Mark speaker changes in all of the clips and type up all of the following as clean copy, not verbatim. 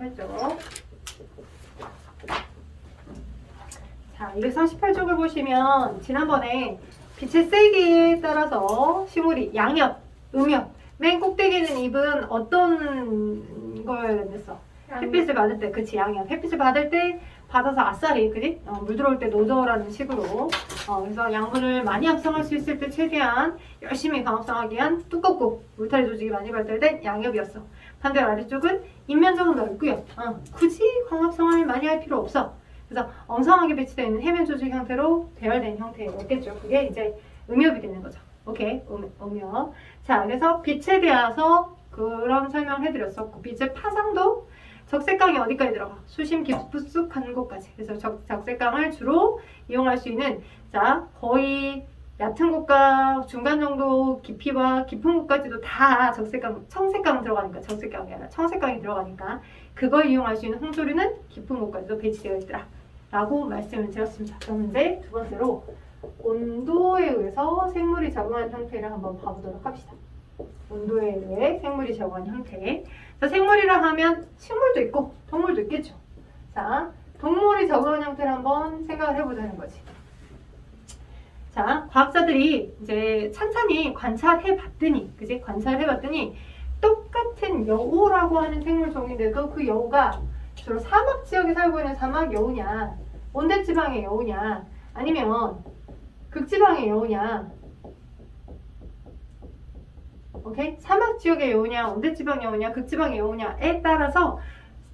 Speaker 1: 238쪽. 자, 238쪽을 보시면 지난번에 빛의 세기에 따라서 식물이 양엽, 음엽, 맨 꼭대기는 잎은 어떤 걸 냈어? 햇빛을 받을 때, 그치, 양엽. 햇빛을 받을 때 받아서 아싸리, 그지? 물 들어올 때 노저라는 식으로. 그래서 양분을 많이 합성할 수 있을 때 최대한 열심히 광합성하기 위한 두껍고 울타리 조직이 많이 발달된 양엽이었어. 반대로 아래쪽은 잎면적은 넓고요. 굳이 광합성을 많이 할 필요 없어. 그래서 엉성하게 배치되어 있는 해면 조직 형태로 배열된 형태였겠죠. 그게 이제 음엽이 되는 거죠. 오케이, 음엽. 자, 그래서 빛에 대해서 그런 설명을 해드렸었고, 빛의 파장도 적색강이 어디까지 들어가? 수심 깊숙한 곳까지. 그래서 적색강을 주로 이용할 수 있는, 자, 거의 얕은 곳과 중간 정도 깊이와 깊은 곳까지도 다 적색강, 청색강 들어가니까, 적색강이 아니라 청색강이 들어가니까 그걸 이용할 수 있는 홍조류는 깊은 곳까지도 배치되어 있더라 라고 말씀을 드렸습니다. 그럼 이제 두 번째로 온도에 의해서 생물이 적응한 형태를 한번 봐보도록 합시다. 온도에 의해 생물이 적응한 형태. 자, 생물이라 하면 식물도 있고 동물도 있겠죠. 자, 동물이 적응한 형태를 한번 생각을 해보자는 거지. 자, 과학자들이 이제 찬찬히 관찰해 봤더니, 그지? 관찰해 봤더니 똑같은 여우라고 하는 생물 종인데도 그 여우가 주로 사막 지역에 살고 있는 사막 여우냐, 온대지방의 여우냐, 아니면 극지방의 여우냐, 오케이? 사막 지역의 여우냐, 온대지방 여우냐, 극지방의 여우냐에 따라서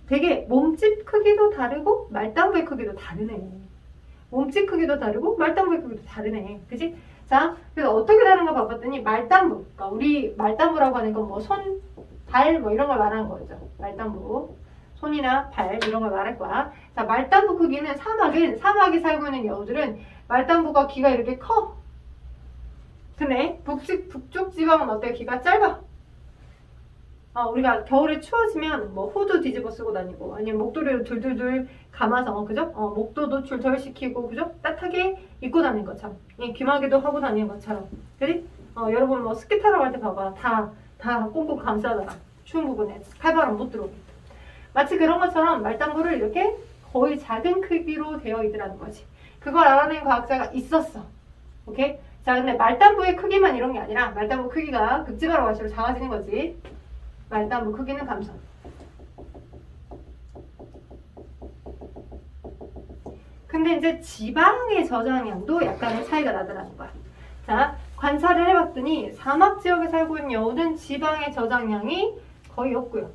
Speaker 1: 되게 몸집 크기도 다르고 말단부의 크기도 다르네. 몸집 크기도 다르고 말단부의 크기도 다르네. 그치? 자, 그래서 어떻게 다른가 봐봤더니 말단부, 그러니까 우리 말단부라고 하는 건 뭐 손, 발 뭐 이런 걸 말하는 거죠. 말단부. 손이나 발 이런 걸 말할 거야. 자, 말단부 크기는 사막에 살고 있는 여우들은 말단부가 귀가 이렇게 커. 근데 북쪽 지방은 어때? 귀가 짧아. 우리가 겨울에 추워지면 뭐 후드 뒤집어 쓰고 다니고 아니면 목도리를 둘둘둘 감아서, 그죠? 목도도 줄덜 시키고, 그죠? 따뜻하게 입고 다니는 것처럼, 귀마개도 하고 다니는 것처럼, 그지? 여러분 뭐 스키 타러 갈 때 봐봐. 다 꽁꽁 감싸다가 추운 부분에 칼바람 못 들어오게. 마치 그런 것처럼 말단부를 이렇게 거의 작은 크기로 되어 있더라는 거지. 그걸 알아낸 과학자가 있었어. 오케이? 자, 근데 말단부의 크기만 이런 게 아니라 말단부 크기가 극지방으로 갈수록 작아지는 거지. 말단부 크기는 감소. 근데 이제 지방의 저장량도 약간의 차이가 나더라는 거야. 자, 관찰을 해봤더니 사막 지역에 살고 있는 여우는 지방의 저장량이 거의 없고요.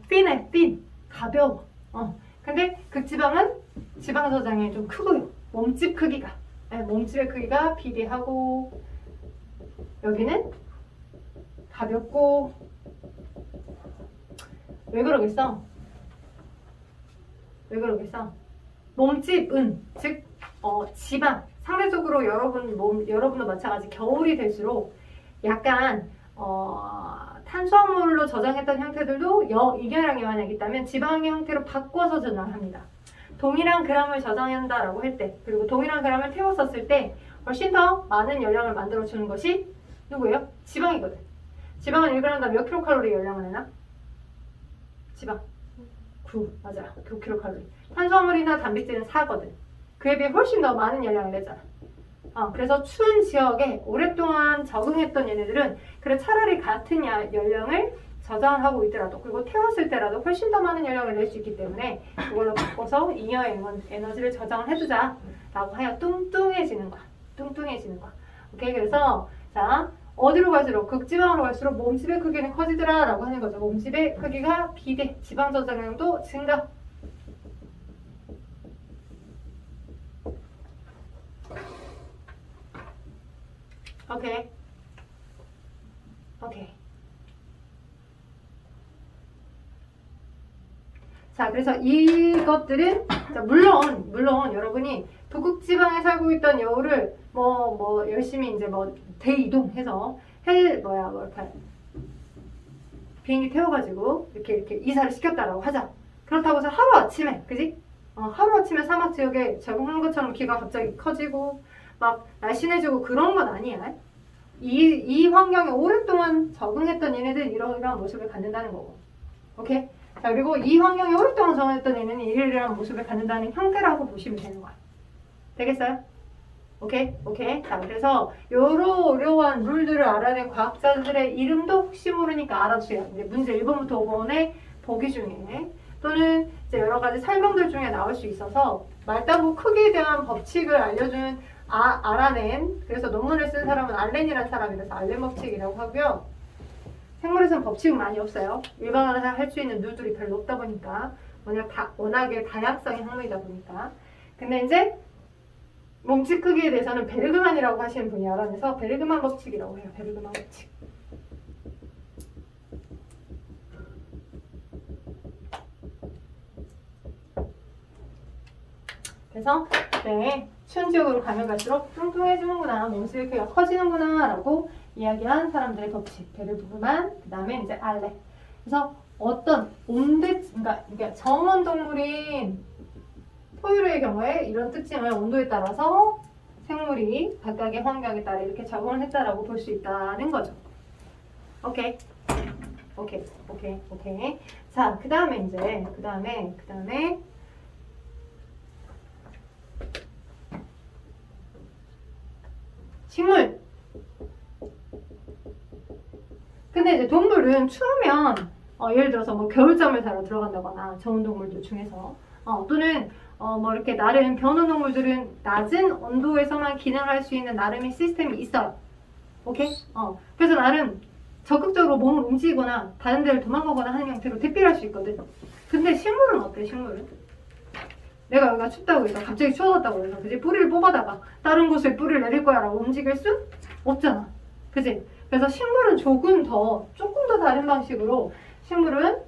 Speaker 1: 핀, 가벼워. 근데 극지방은 지방 저장량이 좀 크고요. 몸집의 크기가 비례하고, 여기는 가볍고. 왜 그러겠어? 몸집은, 즉 지방, 상대적으로 여러분도 마찬가지 겨울이 될수록 약간 탄수화물로 저장했던 형태들도 이결항이 만약 있다면 지방의 형태로 바꿔서 저장합니다. 동일한 그램을 저장한다라고 할 때, 그리고 동일한 그램을 태웠었을 때 훨씬 더 많은 열량을 만들어주는 것이 누구예요? 지방이거든. 지방은 1g당 몇 킬로칼로리 열량을 내나? 지방 9, 맞아. 9킬로칼로리. 탄수화물이나 단백질은 4거든. 그에 비해 훨씬 더 많은 열량을 내잖아. 그래서 추운 지역에 오랫동안 적응했던 얘네들은 그래 차라리 같은 열량을 저장하고 있더라도, 그리고 태웠을 때라도 훨씬 더 많은 열량을 낼 수 있기 때문에 그걸로 바꿔서 잉여 에너지를 저장을 해두자 라고 하여 뚱뚱해지는 거야. 오케이? 그래서 자, 어디로 갈수록, 극지방으로 갈수록 몸집의 크기는 커지더라 라고 하는 거죠. 몸집의 크기가 비대, 지방 저장량도 증가. 오케이. 자, 그래서 이것들은, 자, 물론 여러분이 북극지방에 살고 있던 여우를 열심히 이제 대이동해서 비행기 태워가지고 이렇게 이사를 시켰다라고 하자. 그렇다고 해서 하루아침에, 그지? 하루아침에 사막 지역에 적응한 것처럼 귀가 갑자기 커지고 막 날씬해지고 그런 건 아니야. 이 환경에 오랫동안 적응했던 얘네들 이런 모습을 갖는다는 거고. 오케이? 자, 그리고 이 환경이 오랫동안 정해졌던 애는 일일이라는 모습을 갖는다는 형태라고 보시면 되는 거야. 되겠어요? 오케이? 오케이? 자, 그래서 요러한 룰들을 알아낸 과학자들의 이름도 혹시 모르니까 알아주세요. 이제 문제 1번부터 5번의 보기 중에 또는 이제 여러 가지 설명들 중에 나올 수 있어서 말단부 크기에 대한 법칙을 알려준 알아낸, 그래서 논문을 쓴 사람은 알렌이라는 사람이라서 알렌 법칙이라고 하고요. 생물에서는 법칙은 많이 없어요. 일반화를 할 수 있는 룰들이 별로 없다 보니까 워낙에 다양성의 학문이다 보니까. 근데 이제 몸집 크기에 대해서는 베르그만이라고 하시는 분이 알아내서 베르그만 법칙이라고 해요. 베르그만 법칙. 그래서 네, 추운 지역으로 가면 갈수록 뚱뚱해지는구나, 몸집의 크기가 커지는구나 라고 이야기한 사람들의 법칙. 베르그만, 그 다음에 이제 알레. 그래서 어떤 그러니까 정원 동물인 포유류의 경우에 이런 특징을 온도에 따라서 생물이 각각의 환경에 따라 이렇게 적응을 했다라고 볼 수 있다는 거죠. 오케이. 오케이. 오케이. 오케이. 자, 그 다음에 이제, 그 다음에 식물. 근데 이제 동물은 추우면 예를 들어서 뭐 겨울잠을 자러 들어간다거나 저온 동물들 중에서 또는 뭐 이렇게 나름 변온 동물들은 낮은 온도에서만 기능할 수 있는 나름의 시스템이 있어요. 오케이? 그래서 나름 적극적으로 몸을 움직이거나 다른 데를 도망가거나 하는 형태로 대피할 수 있거든. 근데 식물은 어때? 식물은? 내가 여기가 춥다고 해서 갑자기 추워졌다고 해서 그지? 뿌리를 뽑아다가 다른 곳에 뿌리를 내릴 거야 라고 움직일 수 없잖아. 그지? 그래서 식물은 조금 더 다른 방식으로 식물은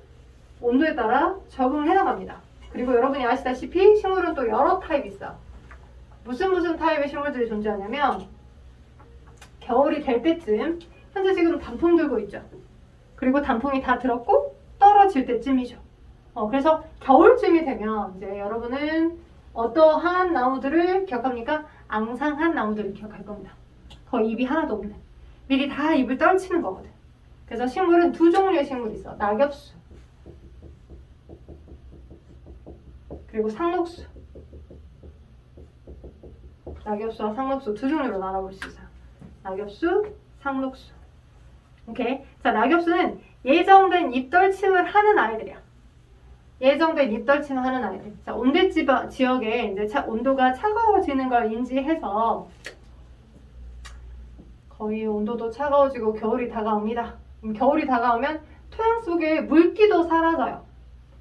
Speaker 1: 온도에 따라 적응을 해나갑니다. 그리고 여러분이 아시다시피 식물은 또 여러 타입이 있어. 무슨 타입의 식물들이 존재하냐면 겨울이 될 때쯤, 현재 지금 단풍 들고 있죠. 그리고 단풍이 다 들었고 떨어질 때쯤이죠. 그래서 겨울쯤이 되면 이제 여러분은 어떠한 나무들을 기억합니까? 앙상한 나무들을 기억할 겁니다. 거의 잎이 하나도 없는. 미리 다 잎을 떨치는 거거든. 그래서 식물은 두 종류의 식물이 있어. 낙엽수 그리고 상록수. 낙엽수와 상록수 두 종류로 나눠볼 수 있어요. 낙엽수, 상록수. 오케이. 자, 낙엽수는 예정된 잎떨침을 하는 아이들이야. 예정된 잎떨침을 하는 아이들. 자, 온대 지역에 이제 온도가 차가워지는 걸 인지해서 거의 온도도 차가워지고 겨울이 다가옵니다. 겨울이 다가오면 토양 속에 물기도 사라져요.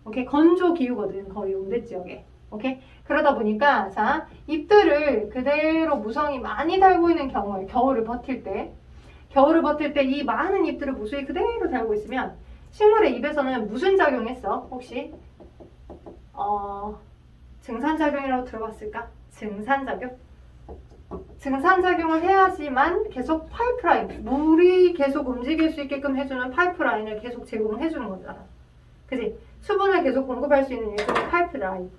Speaker 1: 오케이, 건조 기후거든, 거의 온대 지역에. 오케이, 그러다 보니까 자, 잎들을 그대로 무성이 많이 달고 있는 경우에 겨울을 버틸 때 이 많은 잎들을 무수히 그대로 달고 있으면 식물의 잎에서는 무슨 작용했어? 혹시 증산작용이라고 들어봤을까? 증산작용을 해야지만 계속 파이프라인, 물이 계속 움직일 수 있게끔 해주는 파이프라인을 계속 제공해주는 거잖아. 그지? 수분을 계속 공급할 수 있는 일종의 파이프라인.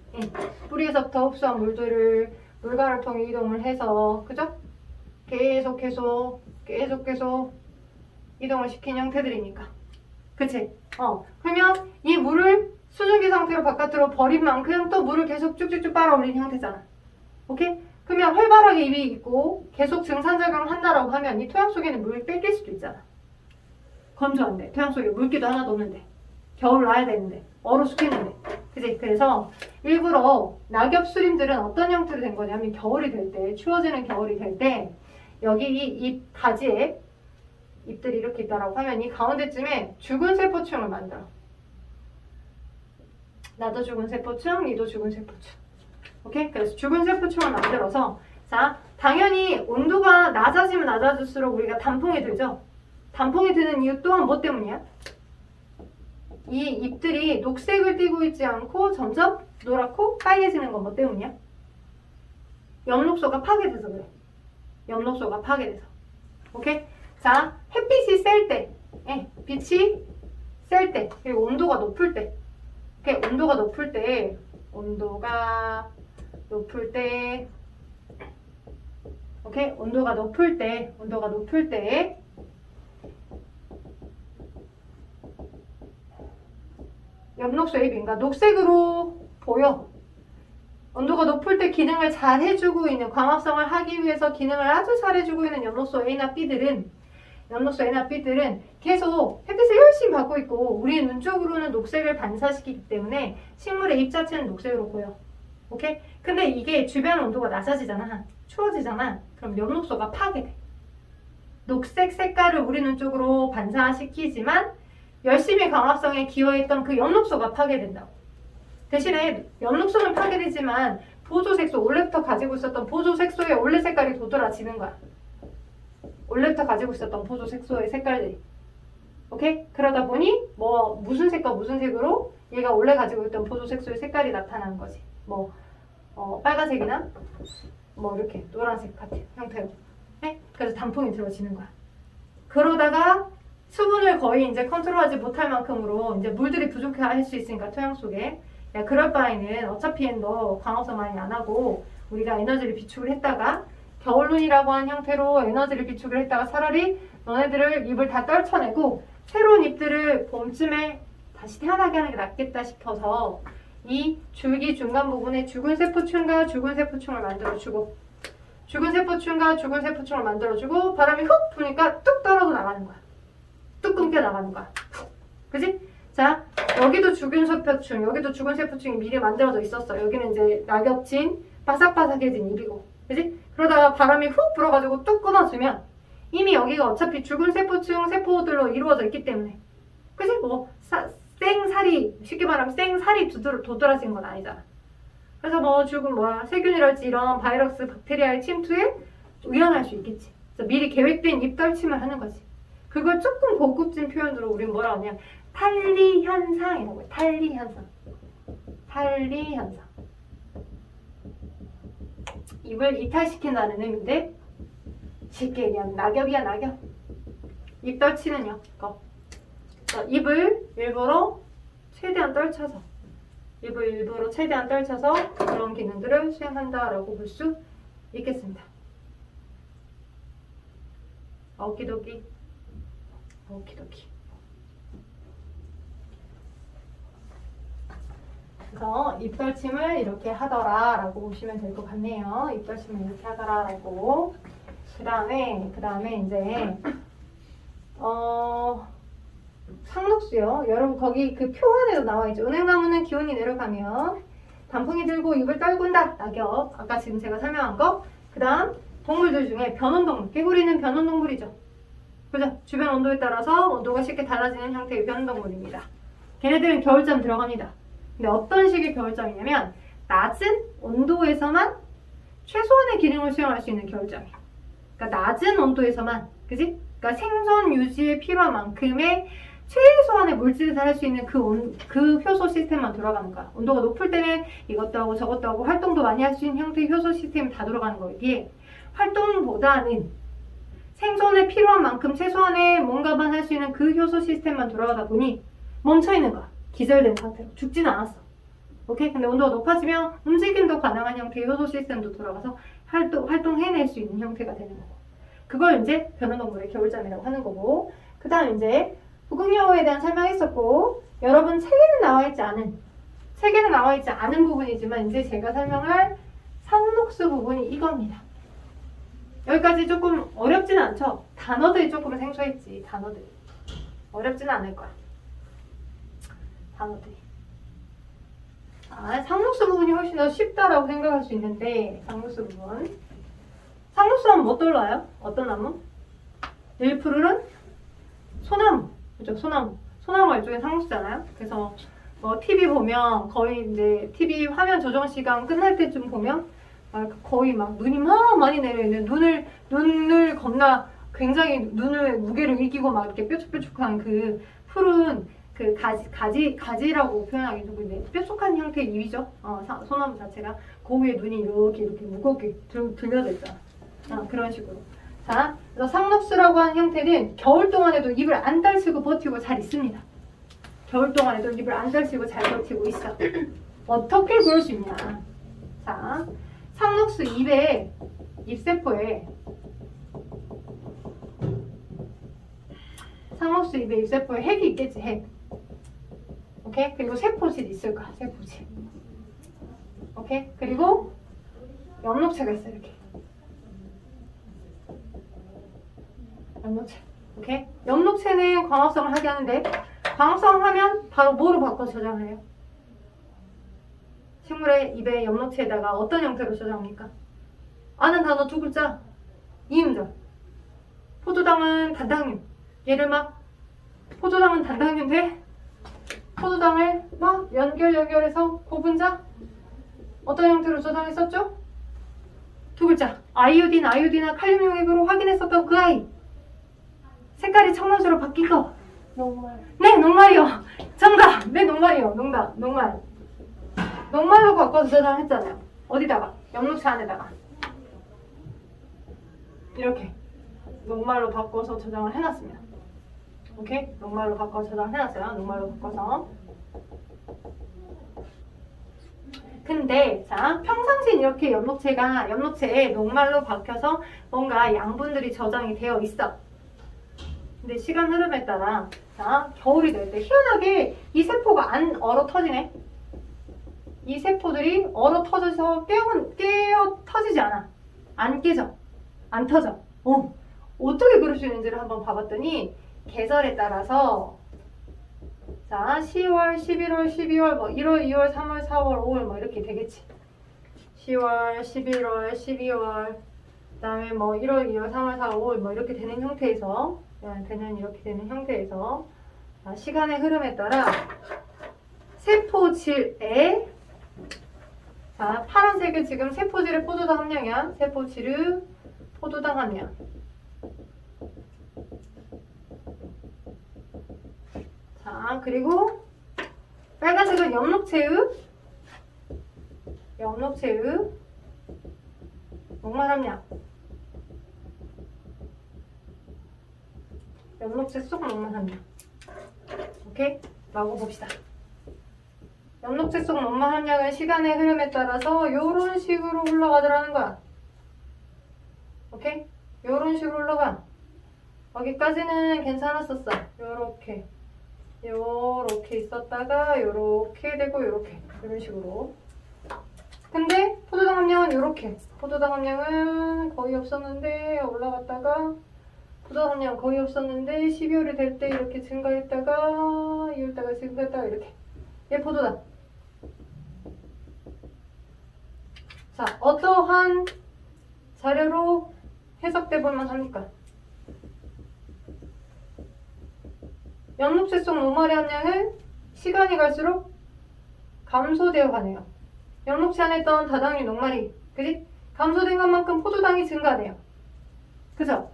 Speaker 1: 뿌리에서부터 흡수한 물들을 물관을 통해 이동을 해서, 그죠? 계속 이동을 시킨 형태들이니까. 그치? 그러면 이 물을 수증기 상태로 바깥으로 버린 만큼 또 물을 계속 쭉쭉쭉 빨아올리는 형태잖아. 오케이? 그러면 활발하게 잎이 있고 계속 증산작용을 한다라고 하면 이 토양 속에는 물을 뺏길 수도 있잖아. 건조한데, 토양 속에 물기도 하나도 없는데, 겨울 나야 되는데, 얼어 죽겠는데. 그치? 그래서 일부러 낙엽수림들은 어떤 형태로 된 거냐면 겨울이 될 때, 추워지는 겨울이 될 때 여기 이 잎 가지에 잎들이 이렇게 있다라고 하면 이 가운데쯤에 죽은 세포층을 만들어. 나도 죽은 세포층, 니도 죽은 세포층. 오케이? 그래서 죽은 세포층을 만들어서, 자, 당연히 온도가 낮아지면 낮아질수록 우리가 단풍이 들죠? 단풍이 드는 이유 또한 뭐 때문이야? 이 잎들이 녹색을 띠고 있지 않고 점점 노랗고 빨개지는 건 뭐 때문이야? 엽록소가 파괴돼서 그래. 엽록소가 파괴돼서. 오케이? 자, 햇빛이 셀 때, 빛이 셀 때, 그리고 온도가 높을 때, 온도가 높을 때, 오케이? 온도가 높을 때, 엽록소 AB인가 녹색으로 보여. 온도가 높을 때 기능을 잘 해주고 있는, 광합성을 하기 위해서 기능을 아주 잘 해주고 있는 엽록소 A나 B들은 계속 햇빛을 열심히 받고 있고 우리 눈 쪽으로는 녹색을 반사시키기 때문에 식물의 잎 자체는 녹색으로 보여. 오케이? 근데 이게 주변 온도가 낮아지잖아. 추워지잖아. 그럼 엽록소가 파괴돼. 녹색 색깔을 우리 눈 쪽으로 반사시키지만 열심히 광합성에 기여했던 그 엽록소가 파괴된다고. 대신에 엽록소는 파괴되지만 보조색소, 원래부터 가지고 있었던 보조색소의 원래 색깔이 도드라지는 거야. 원래부터 가지고 있었던 보조색소의 색깔들이. 오케이? 그러다 보니 뭐 무슨 색과 무슨 색으로 얘가 원래 가지고 있던 보조색소의 색깔이 나타나는 거지. 뭐 빨간색이나 뭐 이렇게 노란색 같은 형태로. 네? 그래서 단풍이 들어지는 거야. 그러다가 수분을 거의 이제 컨트롤하지 못할 만큼으로 이제 물들이 부족해 할 수 있으니까 토양 속에. 야, 그럴 바에는 어차피 너 광합성 많이 안 하고 우리가 에너지를 비축을 했다가 겨울눈이라고 하는 형태로 에너지를 비축을 했다가 차라리 너네들을 잎을 다 떨쳐내고 새로운 잎들을 봄쯤에 다시 태어나게 하는 게 낫겠다 싶어서 이 줄기 중간 부분에 죽은 세포층과 죽은 세포층을 만들어주고 죽은 세포층과 죽은 세포층을 만들어주고 바람이 훅 부니까 뚝 떨어져 나가는 거야. 뚝 끊겨 나가는 거야. 그지? 자, 여기도 죽은 세포층, 여기도 죽은 세포층이 미리 만들어져 있었어. 여기는 이제 낙엽진, 바삭바삭해진 잎이고. 그지? 그러다가 바람이 훅 불어가지고 뚝 끊어주면 이미 여기가 어차피 죽은 세포층, 세포들로 이루어져 있기 때문에. 그지? 뭐, 생살이, 쉽게 말하면 생살이 도드라진 건 아니잖아. 그래서 뭐 죽은 세균이랄지 이런 바이러스, 박테리아의 침투에 유연할 수 있겠지. 그래서 미리 계획된 잎 떨침을 하는 거지. 그걸 조금 고급진 표현으로 우리는 뭐라 하냐. 탈리 현상이라고 해. 탈리 현상. 탈리 현상. 잎을 이탈시킨다는 의미인데 쉽게 얘기하면 낙엽이야, 낙엽. 잎 떨치는 거. 잎을 일부러 최대한 떨쳐서 그런 기능들을 수행한다라고 볼 수 있겠습니다. 오키도키. 그래서 잎떨침을 이렇게 하더라라고 보시면 될 것 같네요. 잎떨침을 이렇게 하더라라고. 그 다음에 이제 상록수요. 여러분 거기 그 표 안에도 나와 있죠. 은행나무는 기온이 내려가면 단풍이 들고 잎을 떨군다. 낙엽. 아까 지금 제가 설명한 거. 그 다음 동물들 중에 변온동물. 개구리는 변온동물이죠. 그죠? 주변 온도에 따라서 온도가 쉽게 달라지는 형태의 변온동물입니다. 걔네들은 겨울잠 들어갑니다. 근데 어떤 식의 겨울잠이냐면 낮은 온도에서만 최소한의 기능을 수행할 수 있는 겨울잠이에요. 그러니까 낮은 온도에서만, 그지? 그러니까 생존 유지에 필요한 만큼의 최소한의 물질을 할 수 있는 그 효소 시스템만 돌아가는 거야. 온도가 높을 때는 이것도 하고 저것도 하고 활동도 많이 할 수 있는 형태의 효소 시스템이 다 돌아가는 거기에 활동보다는 생존에 필요한 만큼 최소한의 뭔가만 할 수 있는 그 효소 시스템만 돌아가다 보니 멈춰있는 거야. 기절된 상태로. 죽지는 않았어. 오케이? 근데 온도가 높아지면 움직임도 가능한 형태의 효소 시스템도 돌아가서 활동해낼 수 있는 형태가 되는 거고. 그걸 이제 변온동물의 겨울잠이라고 하는 거고. 그 다음 이제 부극여우에 대한 설명했었고, 여러분 책에는 나와 있지 않은 부분이지만 이제 제가 설명할 상록수 부분이 이겁니다. 여기까지 조금 어렵지는 않죠? 단어들이 조금 생소했지. 단어들이 어렵지는 않을 거야. 단어들이. 상록수 부분이 훨씬 더 쉽다라고 생각할 수 있는데, 상록수 부분. 상록수 하면 뭐 떠올라요? 어떤 나무? 일푸르른 소나무. 그죠? 소나무가 일종의 상록수잖아요. 그래서 TV 보면 거의 이제 TV 화면 조정 시간 끝날 때쯤 보면 거의 막 눈이 막 많이 내려있는 눈을 겁나 굉장히 눈을 무게를 이기고 막 이렇게 뾰족뾰족한 그 푸른 그 가지라고 표현하기 좀 그런데 뾰족한 형태의 잎이죠. 소나무 자체가 그 위에 눈이 이렇게 무겁게 들려져 있잖아. 그런 식으로. 자, 그래서 상록수라고 하는 형태는 겨울 동안에도 잎을 안 떨치고 버티고 잘 있습니다. 겨울 동안에도 잎을 안 떨치고 잘 버티고 있어. 어떻게 그럴 수 있냐? 자, 상록수 잎의 잎세포에 핵이 있겠지, 핵. 오케이? 그리고 세포질이 있을 거야. 세포질. 오케이? 그리고 엽록체가 있어. 이렇게. 엽록체. 오케이? 엽록체는 광합성을 하게 하는데 광합성을 하면 바로 뭐로 바꿔 저장을 해요? 식물의 입의 엽록체에다가 어떤 형태로 저장합니까? 아는 단어 두 글자. 이음절. 포도당은 단당류. 얘를 막 포도당은 단당류인데 포도당을 막 연결해서 고분자 어떤 형태로 저장했었죠? 두 글자. 아이오딘이나 칼륨 용액으로 확인했었던 그 아이. 색깔이 청록으로 바뀐 거.
Speaker 2: 녹말.
Speaker 1: 네, 녹말이요. 정답. 네, 녹말이요. 녹말. 녹말로 바꿔서 저장했잖아요. 어디다가? 엽록체 안에다가. 이렇게 녹말로 바꿔서 저장을 해놨습니다. 오케이? 녹말로 바꿔서 저장해놨어요. 녹말로 바꿔서. 근데 자, 평상시엔 이렇게 엽록체에 녹말로 박혀서 뭔가 양분들이 저장이 되어 있어. 근데 시간 흐름에 따라 자, 겨울이 될 때 희한하게 이 세포가 안 얼어 터지네. 이 세포들이 얼어 터져서 깨어 터지지 않아. 안 깨져. 안 터져. 어떻게 그럴 수 있는지를 한번 봐봤더니 계절에 따라서 자 10월, 11월, 12월, 뭐 1월, 2월, 3월, 4월, 5월 뭐 이렇게 되겠지. 10월, 11월, 12월 그다음에 뭐 1월, 2월, 3월, 4월, 5월 뭐 이렇게 되는 형태에서 자, 시간의 흐름에 따라 세포질에 자 파란색은 지금 세포질의 포도당 함량이야. 세포질의 포도당 함량. 자, 그리고 빨간색은 엽록체의 녹말 함량. 엽록체 속 녹말 함량. 오케이? 라고 봅시다. 엽록체 속 녹말 함량은 시간의 흐름에 따라서 이런 식으로 올라가더라는 거야. 오케이? 요런 식으로 올라가. 여기까지는 괜찮았었어. 요렇게 있었다가 요렇게 되고 요렇게 이런 식으로. 근데 포도당 함량은 요렇게. 포도당 함량은 거의 없었는데 올라갔다가 포도당 함량 거의 없었는데 12월이 될 때 이렇게 증가했다가 2월다가 증가했다가 이렇게. 얘 포도당. 자, 어떠한 자료로 해석돼 볼만 합니까? 엽록체 속 녹말의 함량은 시간이 갈수록 감소되어 가네요. 엽록체 안에 있던 다당류 녹말이 그지? 감소된 것만큼 포도당이 증가돼요. 그죠?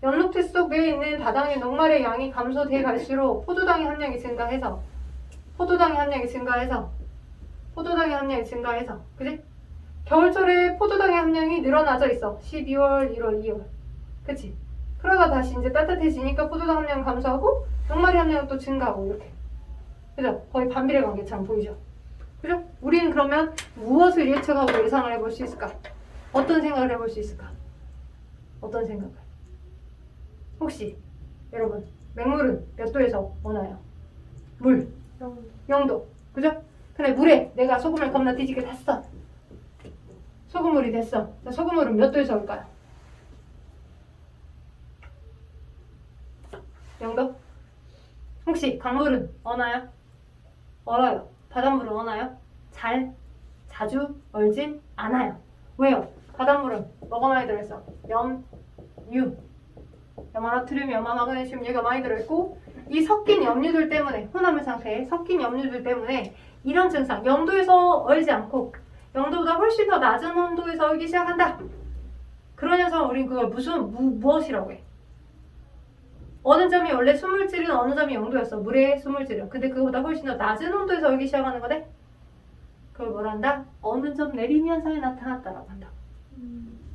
Speaker 1: 엽록체 속에 있는 다당류 녹말의 양이 감소돼 갈수록 포도당의 함량이 증가해서 그지? 겨울철에 포도당의 함량이 늘어나져 있어. 12월, 1월, 2월. 그치? 그러다 다시 이제 따뜻해지니까 포도당 함량 감소하고 녹말의 함량은 또 증가하고 이렇게. 그죠? 거의 반비례 관계처럼 보이죠? 그죠? 우리는 그러면 무엇을 예측하고 예상을 해볼 수 있을까? 어떤 생각을 해볼 수 있을까? 어떤 생각을? 혹시 여러분 맹물은 몇 도에서 오나요? 물 0도. 그죠? 근데 물에 내가 소금을 겁나 뒤지게 탔어. 소금물이 됐어. 소금물은 몇 도에서 올까요? 0도? 혹시 강물은 얼어요? 얼어요. 바닷물은 얼어요? 자주 얼진 않아요. 왜요? 바닷물은 뭐가 많이 들어있어? 염화나트륨, 염화마그네슘 얘가 많이 들어있고 이 섞인 염류들 때문에 혼합물 상태에 섞인 염류들 때문에 이런 증상 0도에서 얼지 않고 0도보다 훨씬 더 낮은 온도에서 얼기 시작한다. 그런 현상을 우린 그걸 무엇이라고 해? 어느 점이 원래 수물질은 어느 점이 0도였어. 물의 수물질은. 근데 그거보다 훨씬 더 낮은 온도에서 얼기 시작하는 거네? 그걸 뭐라 한다? 어느 점 내림 현상이 나타났다라고 한다.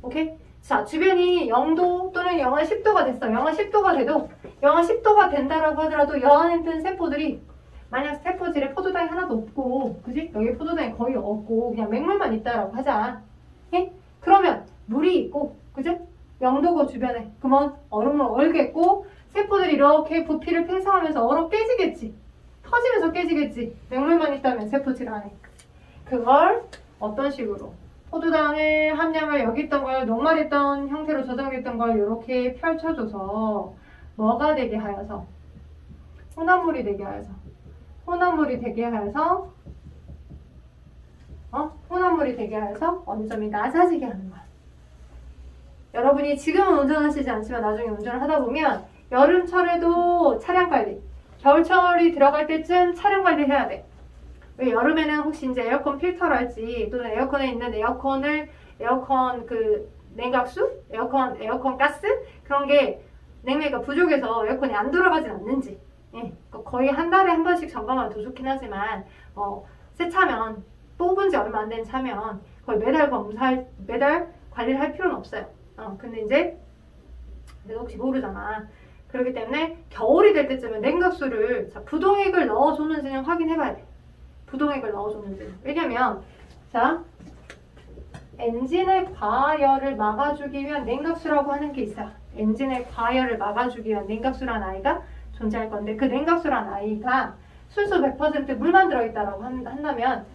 Speaker 1: 오케이? 자, 주변이 0도 또는 영하 10도가 됐어. 영하 10도가 돼도 영하 10도가 된다라고 하더라도 여 안에 든 세포들이 만약 세포질에 포도당이 하나도 없고 그지? 여기 포도당이 거의 없고 그냥 맹물만 있다라고 하자. 예? 그러면 물이 있고 그지? 0도고 주변에 그러면 얼음을 얼겠고 세포들이 이렇게 부피를 팽창하면서 얼어 깨지겠지. 터지면서 깨지겠지. 맹물만 있다면 세포 질환에. 그걸 어떤 식으로? 포도당의 함량을 여기 있던 걸 녹말했던 형태로 저장됐던 걸 이렇게 펼쳐줘서 뭐가 되게 하여서 혼합물이 되게 하여서 혼합물이 되게 하여서 원점이 낮아지게 하는 거야. 여러분이 지금은 운전하시지 않지만 나중에 운전을 하다 보면 여름철에도 차량 관리, 겨울철이 들어갈 때쯤 차량 관리 해야 돼. 왜 여름에는 혹시 이제 에어컨 필터랄지 또는 에어컨에 있는 에어컨 그 냉각수, 에어컨 가스 그런 게 냉매가 부족해서 에어컨이 안 돌아가진 않는지, 예, 거의 한 달에 한 번씩 점검하면 더 좋긴 하지만 새 차면 뽑은 지 얼마 안 된 차면 거의 매달 관리를 할 필요는 없어요. 근데 이제 내가 혹시 모르잖아. 그렇기 때문에 겨울이 될 때쯤은 냉각수를 부동액을 넣어줬는지는 확인해봐야 돼. 부동액을 넣어줬는지. 왜냐면 자 엔진의 과열을 막아주기 위한 냉각수라고 하는 게 있어요. 엔진의 과열을 막아주기 위한 냉각수라는 아이가 존재할 건데 그 냉각수라는 아이가 순수 100% 물만 들어있다라고 한다면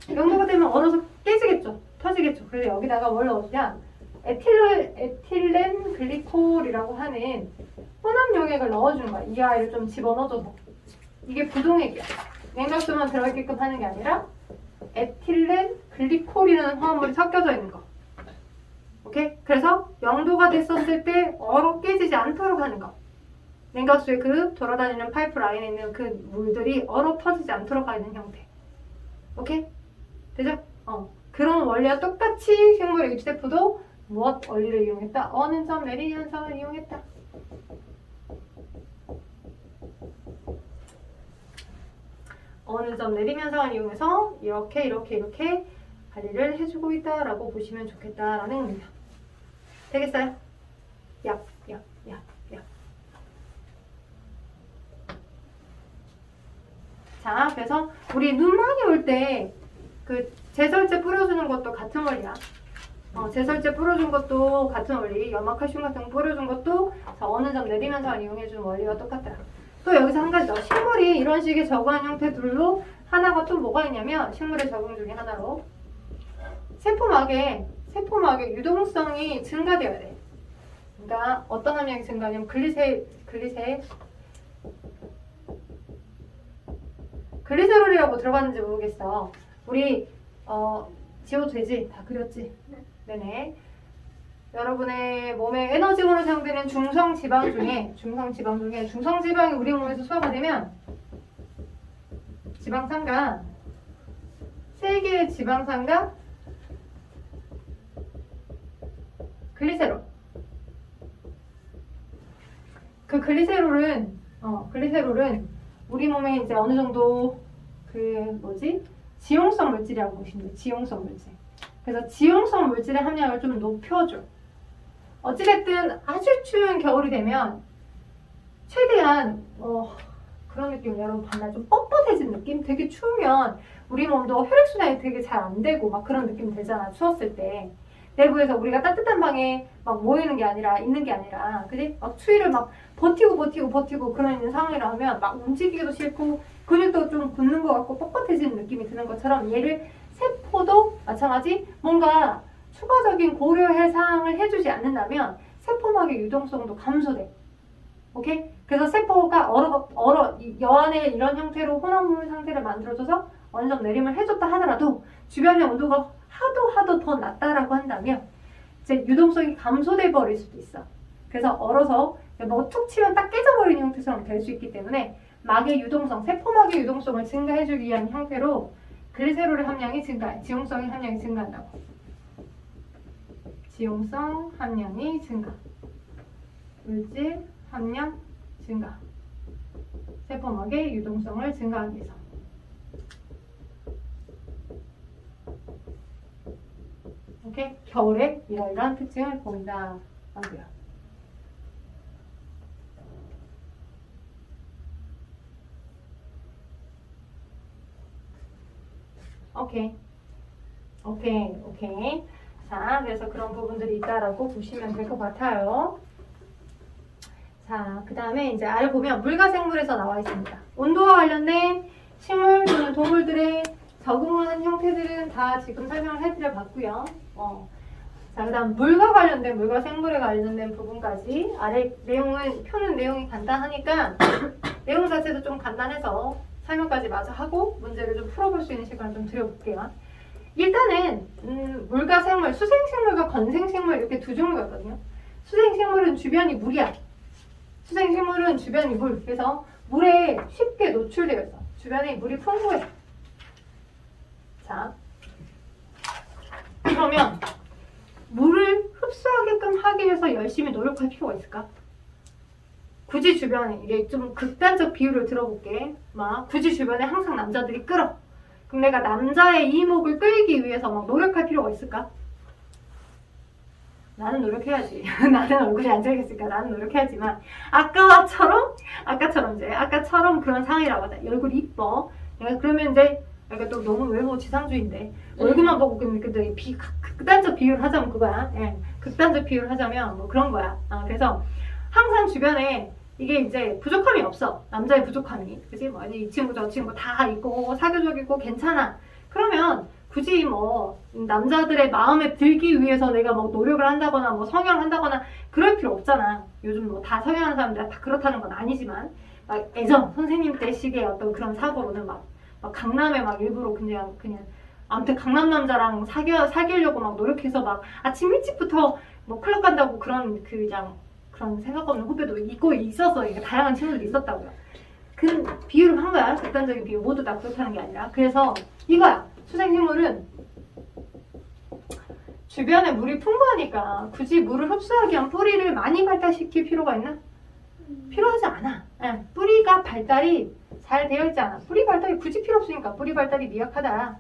Speaker 1: 이 정도가 되면 얼어서 깨지겠죠. 터지겠죠. 그래서 여기다가 뭘 넣었냐? 에틸렌 글리콜이라고 하는 혼합 용액을 넣어주는 거야. 이 아이를 좀 집어넣어줘서. 이게 부동액이야. 냉각수만 들어있게끔 하는 게 아니라 에틸렌 글리콜이라는 화합물이 섞여져 있는 거. 오케이? 그래서 0도가 됐었을 때 얼어 깨지지 않도록 하는 거. 냉각수의 그 돌아다니는 파이프 라인에 있는 그 물들이 얼어 터지지 않도록 하는 형태. 오케이? 되죠? 그런 원리와 똑같이 생물의 입세포도 무엇 원리를 이용했다? 어느 점 내리 현상을 이용했다. 어느 점 내림 현상을 이용해서 이렇게 관리를 해주고 있다라고 보시면 좋겠다라는 겁니다. 되겠어요? 얍. 자, 그래서 우리 눈 많이 올 때 그 제설제 뿌려주는 것도 같은 원리야. 제설제 뿌려준 것도 같은 원리. 염화칼슘 같은 거 뿌려준 것도 자, 어느 점 내림 현상을 이용해주는 원리와 똑같더라. 또 여기서 한 가지 더. 식물이 이런 식의 적응한 형태들로 하나가 또 뭐가 있냐면 식물의 적응 중에 하나로 세포막의 유동성이 증가되어야 돼. 그러니까 어떤 함량이 증가하냐면 글리세롤이라고 들어봤는지 모르겠어. 우리 지워도 되지? 다 그렸지? 네네. 여러분의 몸의 에너지원으로 사용되는 중성지방 중에 중성지방이 우리 몸에서 소화가 되면 지방산과 3개의 지방산과 글리세롤. 그 글리세롤은 우리 몸에 이제 어느 정도 지용성 물질이라고 보시면 돼요. 지용성 물질. 그래서 지용성 물질의 함량을 좀 높여줘. 어찌됐든 아주 추운 겨울이 되면 최대한 그런 느낌 여러분 봤나? 좀 뻣뻣해진 느낌? 되게 추우면 우리 몸도 혈액순환이 되게 잘 안 되고 막 그런 느낌 들잖아. 추웠을 때. 내부에서 우리가 따뜻한 방에 막 모이는 게 아니라 있는 게 아니라 그지? 막 추위를 막 버티고 그런 있는 상황이라 하면 막 움직이기도 싫고 근육도 좀 굳는 것 같고 뻣뻣해지는 느낌이 드는 것처럼 얘를 세포도 마찬가지 뭔가 추가적인 고려할 사항을 해주지 않는다면 세포막의 유동성도 감소돼. 오케이? 그래서 세포가 여안에 이런 형태로 혼합물 상태를 만들어줘서 어느 정도 내림을 해줬다 하더라도 주변의 온도가 하도 더 낮다라고 한다면 이제 유동성이 감소돼 버릴 수도 있어. 그래서 얼어서 뭐 툭 치면 딱 깨져버리는 형태처럼 될 수 있기 때문에 막의 유동성, 세포막의 유동성을 증가해주기 위한 형태로 글리세롤의 함량이 증가해. 지용성의 함량이 증가한다고. 지용성 함량이 증가. 물질 함량 증가. 세포막의 유동성을 증가하기 위해서. 오케이? 겨울에 이러이러한 특징을 보인다. 라고요. 오케이. 자, 그래서 그런 부분들이 있다라고 보시면 될 것 같아요. 자, 그 다음에 이제 아래 보면 물과 생물에서 나와 있습니다. 온도와 관련된 식물 또는 동물들의 적응한 형태들은 다 지금 설명을 해드려 봤고요. 자, 그 다음 물과 관련된, 물과 생물에 관련된 부분까지 아래 내용은, 표는 내용이 간단하니까 내용 자체도 좀 간단해서 설명까지 마저 하고 문제를 좀 풀어볼 수 있는 시간을 좀 드려볼게요. 일단은 물과 생물, 수생식물과 건생식물 이렇게 두 종류가 있거든요. 수생식물은 주변이 물이야. 수생식물은 주변이 물. 그래서 물에 쉽게 노출되어 있어. 주변에 물이 풍부해. 자, 그러면 물을 흡수하게끔 하기 위해서 열심히 노력할 필요가 있을까? 굳이 주변에, 이게 좀 극단적 비율을 들어볼게. 막 굳이 주변에 항상 남자들이 끌어. 그럼 내가 남자의 이목을 끌기 위해서 막 노력할 필요가 있을까? 나는 노력해야지. 나는 얼굴이 안 잘겠으니까 나는 노력해야지만 아까처럼 그런 상황이라고 하자. 얼굴이 이뻐. 내가 그러면 이제 내가 또 너무 외모 지상주의인데 얼굴만 보고 근데 극단적 비유를 하자면 그거야. 예, 극단적 비유를 하자면 뭐 그런 거야. 그래서 항상 주변에 이게 이제 부족함이 없어. 남자의 부족함이. 그치? 뭐, 이 친구, 저 친구 다 있고, 사교적이고, 괜찮아. 그러면 굳이 뭐, 남자들의 마음에 들기 위해서 내가 뭐 노력을 한다거나, 뭐 성형을 한다거나, 그럴 필요 없잖아. 요즘 뭐 다 성형하는 사람들 다 그렇다는 건 아니지만, 막 예전 선생님 때 식의 어떤 그런 사고로는 막 강남에 막 일부러 그냥, 아무튼 강남 남자랑 사귀려고 막 노력해서 막 아침 일찍부터 뭐 클럽 간다고 그런 그런 생각 없는 후배도 있고 있어서 이게 다양한 친구들이 있었다고요. 그 비유를 한 거야. 극단적인 비유. 모두 다 그렇다는 게 아니라. 그래서 이거야. 수생식물은 주변에 물이 풍부하니까 굳이 물을 흡수하기 위한 뿌리를 많이 발달시킬 필요가 있나? 필요하지 않아. 뿌리가 발달이 잘 되어 있지 않아. 뿌리 발달이 굳이 필요 없으니까. 뿌리 발달이 미약하다.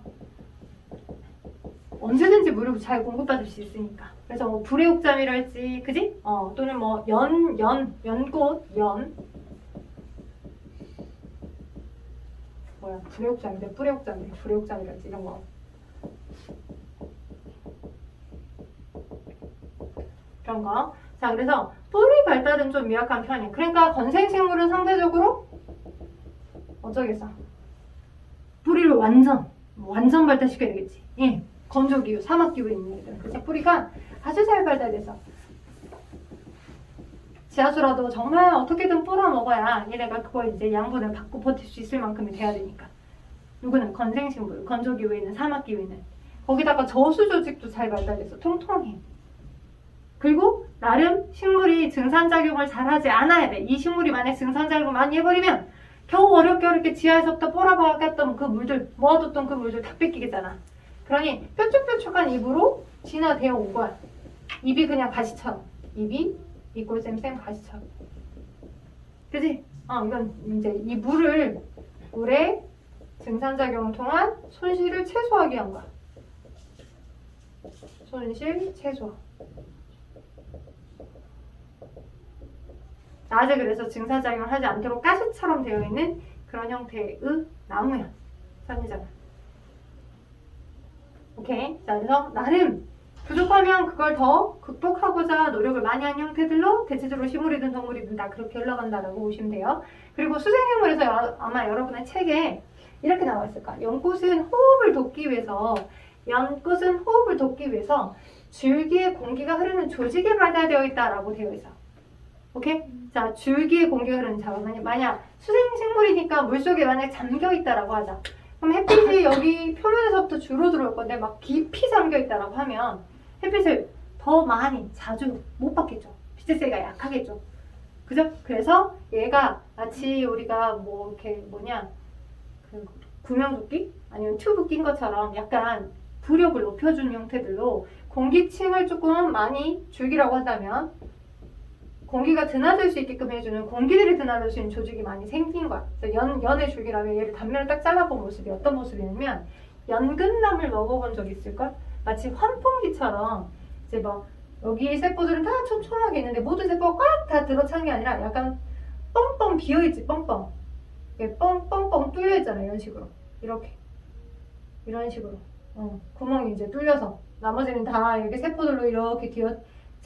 Speaker 1: 언제든지 물을 잘 공급받을 수 있으니까. 그래서 뭐 불애옥잠이랄지, 그지? 또는 뭐 연꽃. 뭐야, 불애옥잠인데, 불애옥잠이랄지, 이런 거. 그런 거. 자, 그래서 뿌리 발달은 좀 미약한 편이야. 그러니까 건생식물은 상대적으로 어쩌겠어. 뿌리를 완전 발달시켜야 되겠지. 예. 건조기후, 사막기후에 있는 애들. 그래서 뿌리가 아주 잘 발달돼서 지하수라도 정말 어떻게든 뿌려 먹어야 얘네가 그거 이제 양분을 받고 버틸 수 있을 만큼이 돼야 되니까. 누구는 건생식물, 건조기후에 있는 사막기후에 있는. 거기다가 저수 조직도 잘 발달돼서 통통해. 그리고 나름 식물이 증산작용을 잘하지 않아야 돼. 이 식물이 만약 증산작용을 많이 해버리면 겨우 어렵게 지하에서부터 뽑아박았던 그 물들, 모아뒀던 그 물들 다 뺏기겠잖아. 그러니 뾰족뾰족한 입으로 진화되어 온 거야. 입이 그냥 가시처럼. 입이 이꼴 쌤 가시처럼. 그지? 이건 이제 이 물의 증산작용을 통한 손실을 최소화하기 위한 거야. 손실 최소화. 낮에 그래서 증산작용을 하지 않도록 가시처럼 되어 있는 그런 형태의 나무야. 선이잖아. 오케이. 자, 그래서 나름 부족하면 그걸 더 극복하고자 노력을 많이 한 형태들로 대체적으로 식물이든 동물이든 다 그렇게 흘러간다라고 보시면 돼요. 그리고 수생식물에서 아마 여러분의 책에 이렇게 나와 있을 거야. 연꽃은 호흡을 돕기 위해서 줄기에 공기가 흐르는 조직이 발달되어 있다라고 되어 있어. 오케이? 자, 줄기에 공기가 흐르는 자원. 만약 수생식물이니까 물속에 만약 잠겨 있다라고 하자. 그럼 햇빛이 여기 표면에서부터 주로 들어올 건데 막 깊이 잠겨 있다라고 하면 햇빛을 더 많이 자주 못 받겠죠. 빛의 세기가 약하겠죠. 그죠? 그래서 얘가 마치 우리가 뭐 이렇게 그 구명조끼 아니면 튜브 낀 것처럼 약간 부력을 높여주는 형태들로 공기층을 조금 많이 줄기라고 한다면 공기가 드나들 수 있게끔 해주는 공기들이 드나들 수 있는 조직이 많이 생긴 거야. 그래서 연의 줄기라면 얘를 단면을 딱 잘라본 모습이 어떤 모습이냐면 연근나물 먹어본 적 있을걸? 마치 환풍기처럼 이제 막 여기 세포들은 다 촘촘하게 있는데 모든 세포가 꽉 다 들어찬 게 아니라 약간 뻥뻥 비어있지. 뻥뻥. 이게 뻥뻥 뚫려있잖아. 이런 식으로. 이런 식으로 구멍이 이제 뚫려서 나머지는 다 이렇게 세포들로 이렇게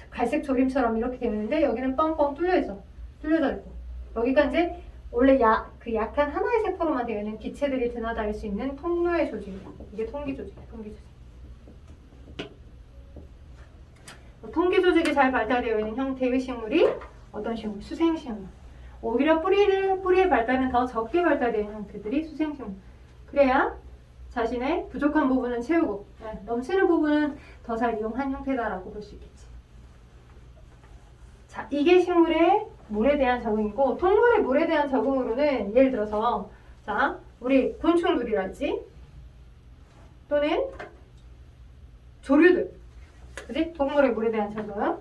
Speaker 1: 갈색 조림처럼 이렇게 되어 있는데 여기는 뻥뻥 뚫려져 있고 여기가 이제 원래 그 약한 하나의 세포로만 되어 있는 기체들이 드나들 수 있는 통로의 조직이다. 이게 통기 조직이야. 통기 조직. 통기 조직이 잘 발달되어 있는 형태의 식물이 어떤 식물? 수생식물. 오히려 뿌리의 발달은 더 적게 발달되는 형태들이 수생식물. 그래야 자신의 부족한 부분은 채우고 넘치는 부분은 더 잘 이용한 형태다라고 볼 수 있겠지. 자, 이게 식물의 물에 대한 적응이고, 동물의 물에 대한 적응으로는 예를 들어서 자, 우리 곤충들이랄지 또는 조류들, 그지? 동물의 물에 대한 적응,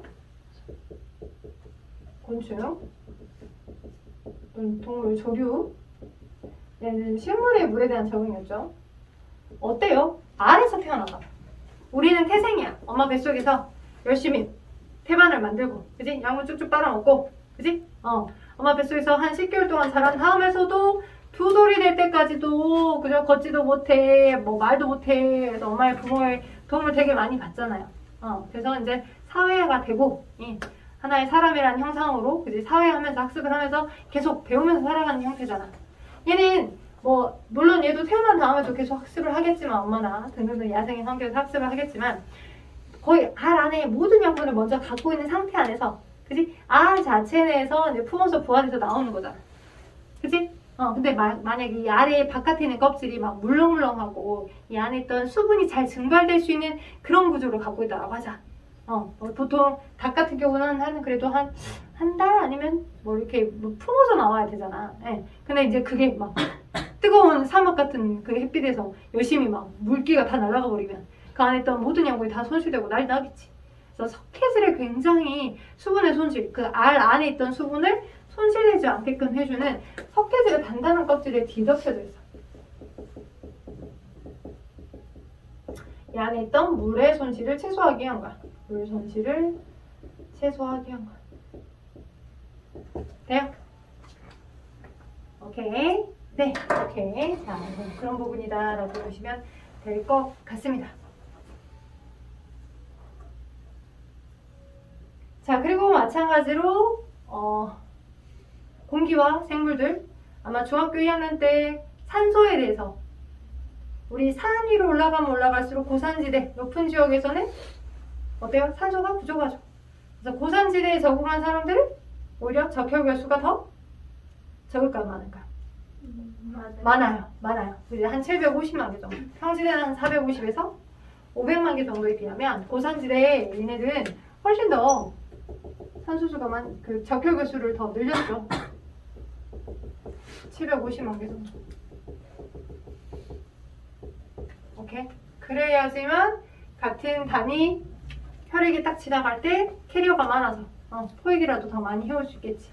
Speaker 1: 곤충, 동물, 조류, 얘는 식물의 물에 대한 적응이었죠. 어때요? 알에서 태어나다. 우리는 태생이야. 엄마 뱃속에서 열심히 태반을 만들고, 그지? 양분 쭉쭉 빨아먹고, 그지? 엄마 뱃속에서 한 10개월 동안 자란 다음에서도 두 돌이 될 때까지도 그저 걷지도 못해, 뭐 말도 못해. 그래서 엄마의 부모의 도움을 되게 많이 받잖아요. 그래서 이제 사회가 되고, 하나의 사람이라는 형상으로, 그지? 사회하면서 학습을 하면서 계속 배우면서 살아가는 형태잖아. 얘는 뭐 물론 얘도 태어난 다음에도 계속 학습을 하겠지만, 엄마나 등등등 야생의 환경에서 학습을 하겠지만, 거의 알 안에 모든養분을 먼저 갖고 있는 상태 안에서, 그지? 알 자체 내에서 이제 품어서 부화돼서 나오는 거잖아. 그지? 근데 만약에 이 알의 바깥에 있는 껍질이 막 물렁물렁하고 이 안에 있던 수분이 잘 증발될 수 있는 그런 구조를 갖고 있다고 하자. 보통 닭 같은 경우는 그래도 한 달 아니면 뭐 이렇게 뭐 품어서 나와야 되잖아. 근데 이제 그게 막 뜨거운 사막 같은 그 햇빛에서 열심히 막 물기가 다 날아가 버리면 그 안에 있던 모든 양분이 다 손실되고 난리 나겠지. 그래서 석회질에 굉장히 수분의 손실, 그 알 안에 있던 수분을 손실되지 않게끔 해주는 석회질의 단단한 껍질에 뒤덮여져 있어. 이 안에 있던 물의 손실을 최소화하기 위한 거야. 물 손실을 최소화하기 위한 거야. 돼요? 오케이. 네, 오케이. 자, 그런 부분이다 라고 보시면 될 것 같습니다. 자, 그리고 마찬가지로 공기와 생물들, 아마 중학교 2학년 때 산소에 대해서 우리 산 위로 올라가면 올라갈수록 고산지대, 높은 지역에서는 어때요? 산소가 부족하죠. 그래서 고산지대에 적응한 사람들은 오히려 적혈결수가 더 적을까 많을까? 많아요. 이제 한 750만 개 정도. 평지대는 한 450에서 500만 개 정도에 비하면 고산지대에 얘네들은 훨씬 더 산소수가 그 적혈결수를 더 늘렸죠. 750만 개 정도. 오케이. 그래야지만 같은 단위 혈액이 딱 지나갈 때 캐리어가 많아서 포획이라도 더 많이 해올 수 있겠지.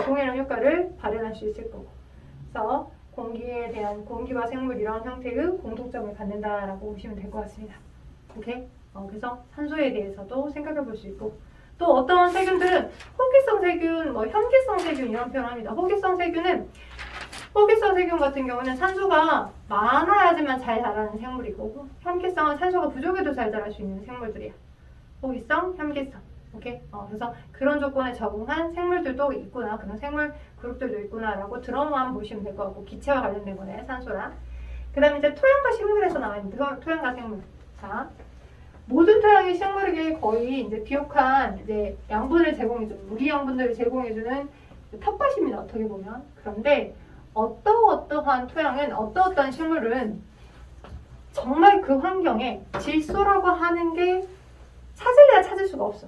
Speaker 1: 동일한 효과를 발현할 수 있을 거고. 그래서 공기에 대한 공기와 생물 이런 형태의 공통점을 갖는다라고 보시면 될 것 같습니다. 오케이. 그래서 산소에 대해서도 생각해 볼 수 있고. 또 어떤 세균들은 호기성 세균, 뭐 현기성 세균 이런 표현을 합니다. 호기성 세균 같은 경우는 산소가 많아야지만 잘 자라는 생물이고, 현기성은 산소가 부족해도 잘 자랄 수 있는 생물들이야. 호기성, 현기성. 오케이? 그래서 그런 조건에 적응한 생물들도 있구나, 그런 생물 그룹들도 있구나라고 들어만 보시면 될 것 같고, 기체와 관련된 거네, 산소랑. 그 다음에 이제 토양과 식물에서 나와 있는 토양과 생물. 자, 모든 토양의 식물에게 거의 이제 비옥한 이제 양분을 제공해주는, 무리 양분들을 제공해주는 텃밭입니다, 어떻게 보면. 그런데 어떠한 토양은, 어떠한 식물은 정말 그 환경에 질소라고 하는 게 찾을래야 찾을 수가 없어.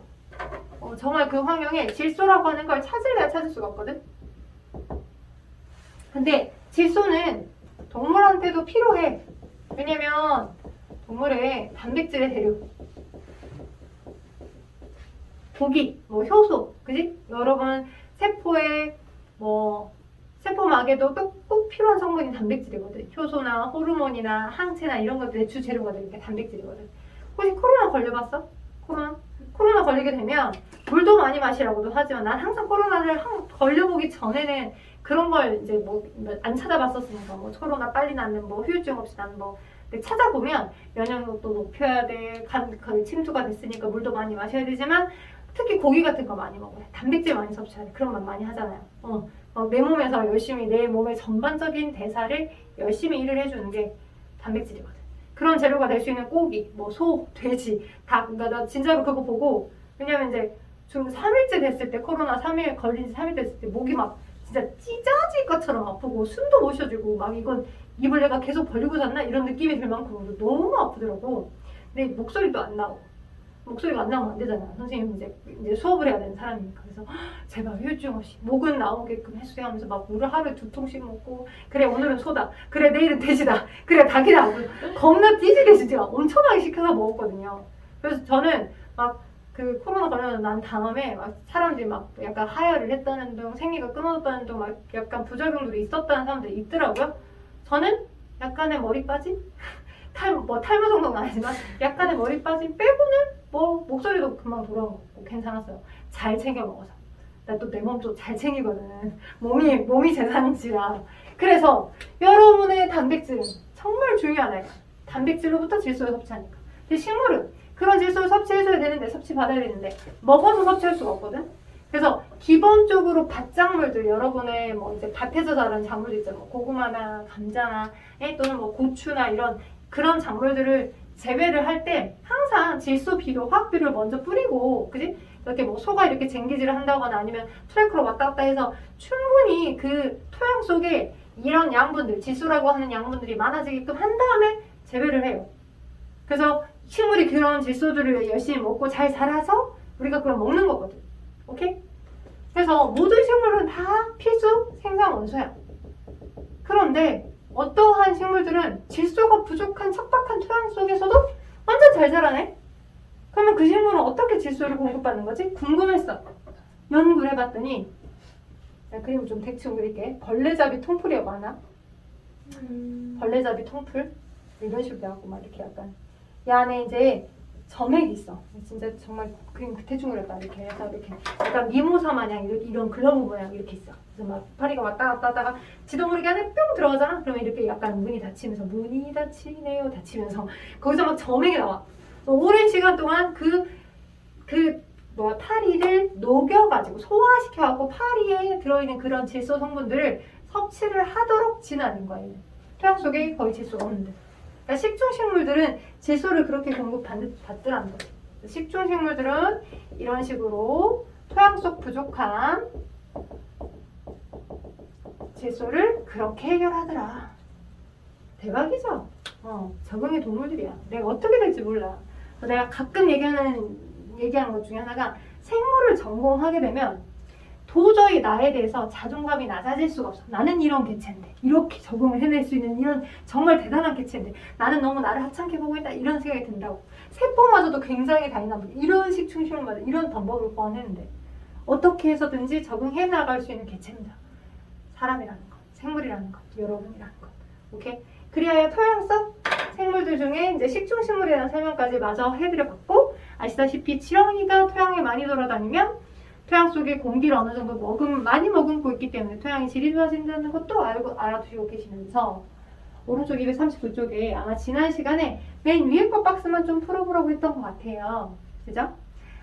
Speaker 1: 정말 그 환경에 질소라고 하는 걸 찾을래야 찾을 수가 없거든. 근데 질소는 동물한테도 필요해. 왜냐면 동물의 단백질의 대류, 고기, 뭐 효소, 그지? 여러분 세포에 세포막에도 꼭 필요한 성분이 단백질이거든. 효소나 호르몬이나 항체나 이런 것들의 주재료가 되니까 단백질이거든. 혹시 코로나 걸려봤어? 코로나 걸리게 되면 물도 많이 마시라고도 하지만 난 항상 코로나를 걸려보기 전에는 그런 걸 이제 안 찾아봤었으니까 코로나 빨리 낫는 후유증 없이 낫는 근데 찾아보면 면역력도 높여야 돼. 간 침투가 됐으니까 물도 많이 마셔야 되지만 특히 고기 같은 거 많이 먹어요. 단백질 많이 섭취해야 돼. 그런 말 많이 하잖아요. 내 몸에서 열심히 내 몸의 전반적인 대사를 열심히 일을 해주는 게 단백질이거든. 그런 재료가 될 수 있는 고기, 뭐 소, 돼지, 닭. 그러니까 나 진짜로 그거 보고, 왜냐면 이제 좀 3일째 됐을 때, 코로나 3일 걸린 지 3일 됐을 때 목이 막 진짜 찢어질 것처럼 아프고 숨도 못 쉬어지고 막 이건 입을 내가 계속 벌리고 잤나 이런 느낌이 들 만큼 너무 아프더라고. 근데 목소리도 안 나오고. 목소리가 안 나오면 안 되잖아. 선생님 이제 수업을 해야 되는 사람이니까. 그래서 제발 휴증 없이 목은 나오게끔 해주세요 하면서 막 물을 하루에 2통씩 먹고, 그래 오늘은 소다, 그래 내일은 돼지다, 그래 닭이다. 겁나 찌질게 진짜 엄청나게 시켜서 먹었거든요. 그래서 저는 막 그 코로나 걸려 난 다음에 막 사람들이 막 약간 하혈을 했다는 둥, 생리가 끊어졌다는 둥, 막 약간 부작용들이 있었다는 사람들이 있더라고요. 저는 약간의 머리 빠짐? 탈모 정도는 아니지만 약간의 머리 빠짐 빼고는 뭐 목소리도 금방 돌아오고 괜찮았어요. 잘 챙겨 먹어서. 나 또 내 몸도 잘 챙기거든. 몸이 재산인지라. 그래서 여러분의 단백질은 정말 중요하네. 단백질로부터 질소를 섭취하니까. 근데 식물은 그런 질소를 섭취해줘야 되는데, 섭취받아야 되는데 먹어서 섭취할 수가 없거든. 그래서 기본적으로 밭작물들, 여러분의 뭐 이제 밭에서 자라는 작물들 있잖아요. 뭐 고구마나 감자나 또는 뭐 고추나 이런 그런 작물들을 재배를 할 때 항상 질소 비료, 화학 비료를 먼저 뿌리고, 그지? 이렇게 뭐 소가 이렇게 쟁기질을 한다거나 아니면 트랙터로 왔다 갔다 해서 충분히 그 토양 속에 이런 양분들, 질소라고 하는 양분들이 많아지게끔 한 다음에 재배를 해요. 그래서 식물이 그런 질소들을 열심히 먹고 잘 자라서 우리가 그걸 먹는 거거든. 오케이? 그래서 모든 식물은 다 필수 생산 원소야. 그런데 어떠한 식물들은 질소가 부족한 척박한 토양 속에서도 완전 잘 자라네? 그러면 그 식물은 어떻게 질소를 공급받는 거지? 궁금했어. 연구를 해봤더니, 그림 좀 대충 그릴게. 벌레잡이 통풀이 많아. 벌레잡이 통풀. 이런 식으로 돼갖고 막 이렇게 약간 이 안에 이제 점액이 있어. 진짜 정말 그림 대충 그렸다. 이렇게 해서 이렇게 약간 미모사 마냥 이런 글러브 모양 이렇게 있어. 그래서 막 파리가 왔다 갔다 하다가 지도 모르게 안에 뿅 들어가잖아. 그러면 이렇게 약간 문이 닫히면서 문이 닫히네요 닫히면서 거기서 막 점액이 나와. 오랜 시간 동안 파리를 녹여가지고 소화시켜갖고 파리에 들어있는 그런 질소 성분들을 섭취를 하도록 진화된 거예요. 토양 속에 거의 질소가 없는데. 그러니까 식충식물들은 질소를 그렇게 공급받더라는 거죠. 식충식물들은 이런 식으로 토양 속 부족한 질소를 그렇게 해결하더라. 대박이죠? 적응의 동물들이야. 내가 어떻게 될지 몰라. 내가 가끔 얘기하는 것 중에 하나가 생물을 전공하게 되면 도저히 나에 대해서 자존감이 낮아질 수가 없어. 나는 이런 개체인데, 이렇게 적응을 해낼 수 있는 이런 정말 대단한 개체인데 나는 너무 나를 하찮게 보고 있다, 이런 생각이 든다고. 세포마저도 굉장히 다이나믹, 이런 식충식물마다 이런 방법을 보완했는데 어떻게 해서든지 적응해 나갈 수 있는 개체입니다. 사람이라는 것, 생물이라는 것, 여러분이라는 것. 오케이? 그리하여 토양 속 생물들 중에 이제 식충식물에 대한 설명까지 마저 해드려봤고, 아시다시피 지렁이가 토양에 많이 돌아다니면 토양 속에 공기를 어느 정도 많이 머금고 있기 때문에 토양이 질이 좋아진다는 것도 알아두시고 계시면서, 오른쪽 239쪽에 아마 지난 시간에 맨 위에 거 박스만 좀 풀어보라고 했던 것 같아요. 그죠?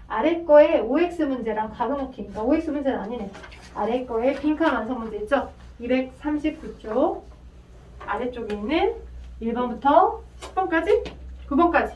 Speaker 1: 아래 거에 OX 문제랑 가로놓기. 그러니까 OX 문제는 아니네. 아래 거에 빈칸 완성 문제 있죠? 239쪽 아래쪽에 있는 1번부터 10번까지, 9번까지